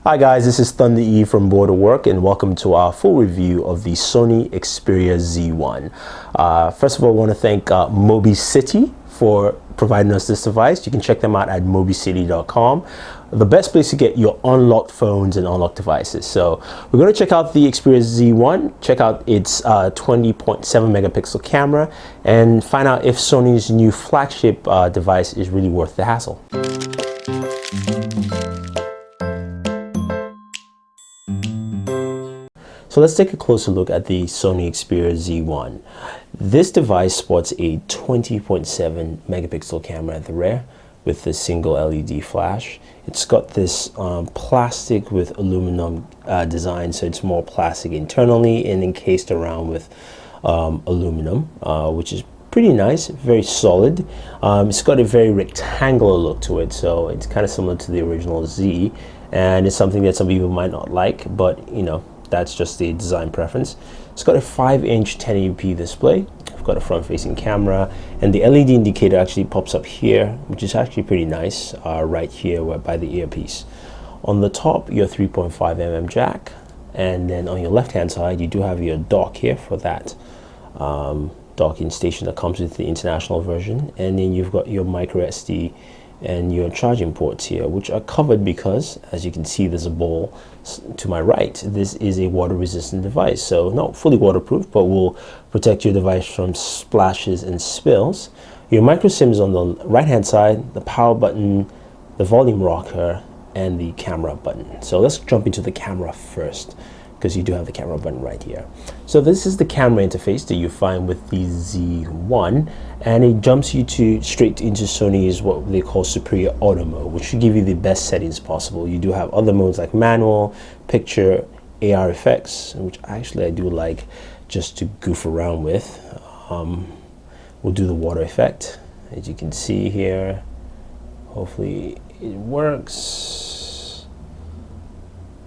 Hi guys, this is Thunder E from Booredatwork and welcome to our full review of the Sony Xperia Z1. First of all, I want to thank Mobi City for providing us this device. You can check them out at mobicity.com. The best place to get your unlocked phones and unlocked devices. So we're going to check out the Xperia Z1, check out its 20.7 megapixel camera, and find out if Sony's new flagship device is really worth the hassle. So let's take a closer look at the Sony Xperia Z1. This device sports a 20.7 megapixel camera at the rear with the single LED flash. It's got this plastic with aluminum design, so it's more plastic internally and encased around with aluminum, which is pretty nice, very solid. It's got a very rectangular look to it, so it's kind of similar to the original Z, and it's something that some people might not like, but you know, that's just the design preference. It's got a 5-inch 1080p display. I've got a front-facing camera, and the LED indicator actually pops up here, which is actually pretty nice, right here by the earpiece. On the top, your 3.5mm jack, and then on your left-hand side, you do have your dock here for that docking station that comes with the international version, and then you've got your micro SD and your charging ports here, which are covered because, as you can see, there's a bowl to my right. This is a water resistant device, so not fully waterproof, but will protect your device from splashes and spills. Your micro SIM is on the right hand side, the power button, the volume rocker, and the camera button. So let's jump into the camera first, because you do have the camera button right here. So this is the camera interface that you find with the Z1, and it jumps you straight into Sony's what they call Superior Auto Mode, which should give you the best settings possible. You do have other modes like manual, picture, AR effects, which actually I do like just to goof around with. We'll do the water effect, as you can see here. Hopefully it works.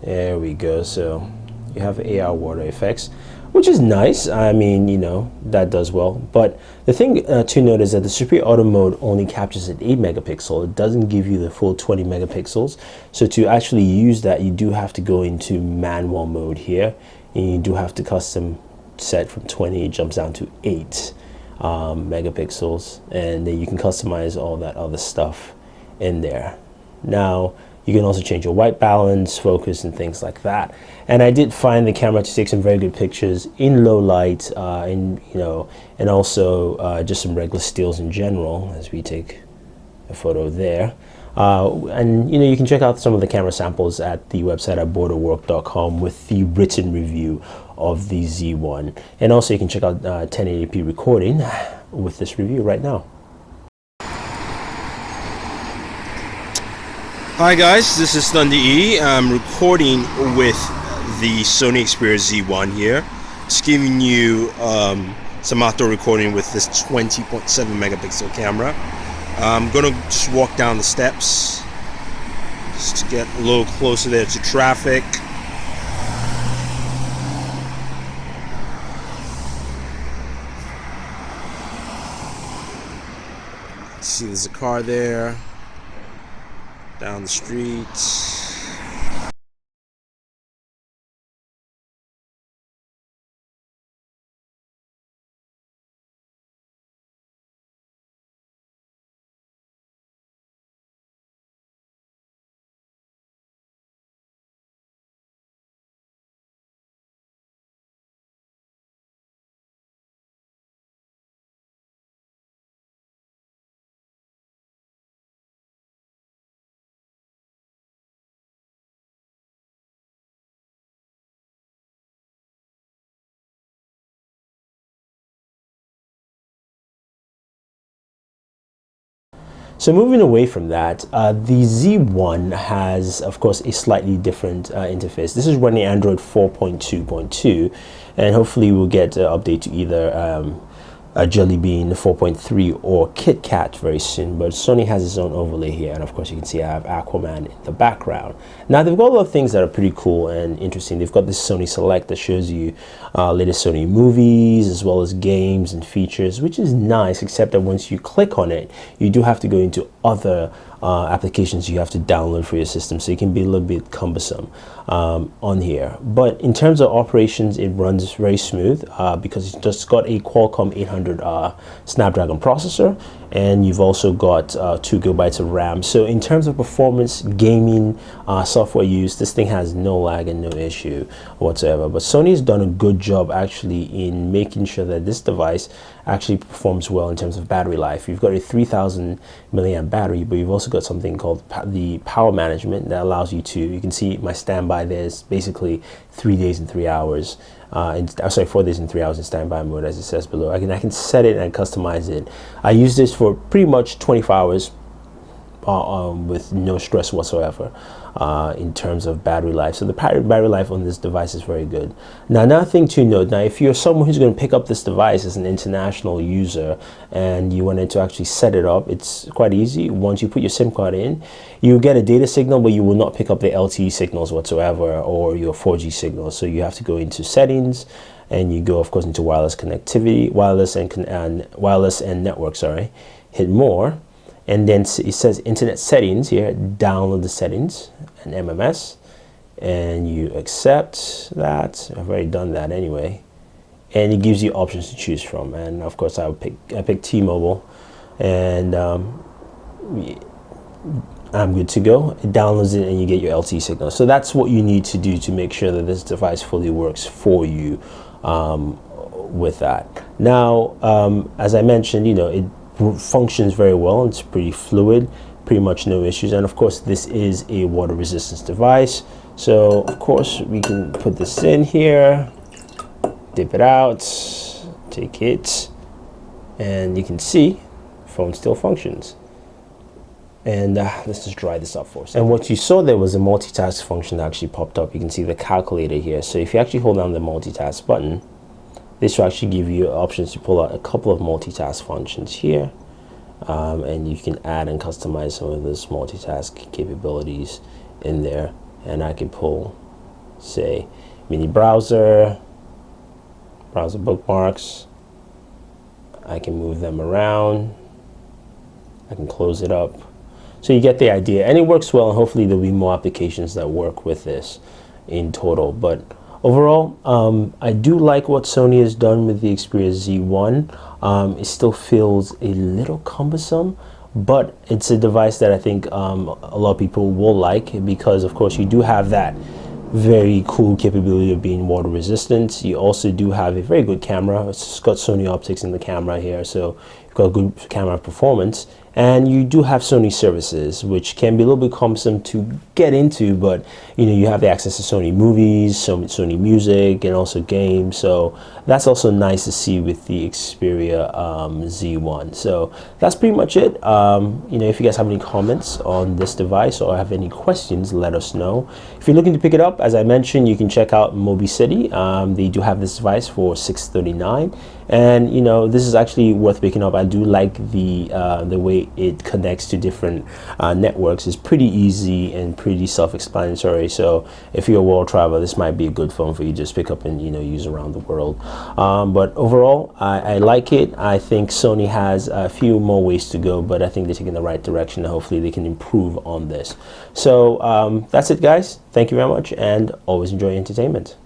There we go. So you have AR water effects, which is nice. I mean, you know, that does well. But the thing to note is that the Superior Auto Mode only captures at 8 megapixel. It doesn't give you the full 20 megapixels. So to actually use that, you do have to go into manual mode here, and you do have to custom set from 20. It jumps down to 8 megapixels, and then you can customize all that other stuff in there. Now, you can also change your white balance, focus, and things like that. And I did find the camera to take some very good pictures in low light, and also just some regular stills in general, as we take a photo there. And you know, you can check out some of the camera samples at the website at Booredatwork.com with the written review of the Z1. And also, you can check out 1080p recording with this review right now. Hi guys, this is Thunder E. I'm recording with the Sony Xperia Z1 here. Just giving you some outdoor recording with this 20.7 megapixel camera. I'm gonna just walk down the steps just to get a little closer there to traffic. See, there's a car there. Down the street. So moving away from that, the Z1 has, of course, a slightly different interface. This is running Android 4.2.2, and hopefully we'll get an update to either Jelly Bean 4.3 or KitKat very soon, but Sony has its own overlay here, and of course you can see I have Aquaman in the background. Now they've got a lot of things that are pretty cool and interesting. They've got this Sony Select that shows you latest Sony movies as well as games and features, which is nice, except that once you click on it, you do have to go into other applications you have to download for your system, so it can be a little bit cumbersome on here. But in terms of operations, it runs very smooth because it's just got a Qualcomm 800 Snapdragon processor, and you've also got 2 gigabytes of RAM. So in terms of performance, gaming, software use, this thing has no lag and no issue whatsoever. But Sony has done a good job actually in making sure that this device actually performs well in terms of battery life. You've got a 3000 milliamp battery, but you've also got something called the power management that allows you to, you can see my standby there is basically 3 days and 3 hours. Sorry, 4 days and 3 hours in standby mode, as it says below. I can set it and customize it. I use this for pretty much 24 hours with no stress whatsoever in terms of battery life. So the battery life on this device is very good. Now, another thing to note, now if you're someone who's going to pick up this device as an international user and you wanted to actually set it up, it's quite easy. Once you put your SIM card in, you get a data signal, but you will not pick up the LTE signals whatsoever or your 4G signals. So you have to go into settings, and you go, of course, into wireless connectivity, wireless and network, sorry. Hit more, and then it says internet settings here. Download the settings and MMS, and you accept that. I've already done that anyway, and it gives you options to choose from. And of course, I pick T-Mobile, and I'm good to go. It downloads it and you get your LTE signal. So that's what you need to do to make sure that this device fully works for you with that. Now, as I mentioned, it functions very well. It's pretty fluid, pretty much no issues. And of course, this is a water resistance device. So of course, we can put this in here, dip it out, take it, and you can see the phone still functions. And let's just dry this up for us. And what you saw there was a multitask function that actually popped up. You can see the calculator here. So if you actually hold down the multitask button, this will actually give you options to pull out a couple of multitask functions here. And you can add and customize some of those multitask capabilities in there. And I can pull, say, mini browser bookmarks. I can move them around. I can close it up. So you get the idea, and it works well, and hopefully there'll be more applications that work with this in total. But overall, I do like what Sony has done with the Xperia Z1. It still feels a little cumbersome, but it's a device that I think a lot of people will like, because of course you do have that very cool capability of being water resistant. You also do have a very good camera. It's got Sony optics in the camera here, so you've got good camera performance. And you do have Sony services, which can be a little bit cumbersome to get into, but you have the access to Sony movies, Sony music, and also games. So that's also nice to see with the Xperia Z1. So that's pretty much it. If you guys have any comments on this device or have any questions, let us know. If you're looking to pick it up, as I mentioned, you can check out Mobi City. They do have this device for $639, and this is actually worth picking up. I do like the way it connects to different networks. Is pretty easy and pretty self-explanatory. So if you're a world traveler, this might be a good phone for you to just pick up and use around the world. But overall, I like it. I think Sony has a few more ways to go, but I think they're taking the right direction, and hopefully they can improve on this. So that's it, guys. Thank you very much, and always enjoy entertainment.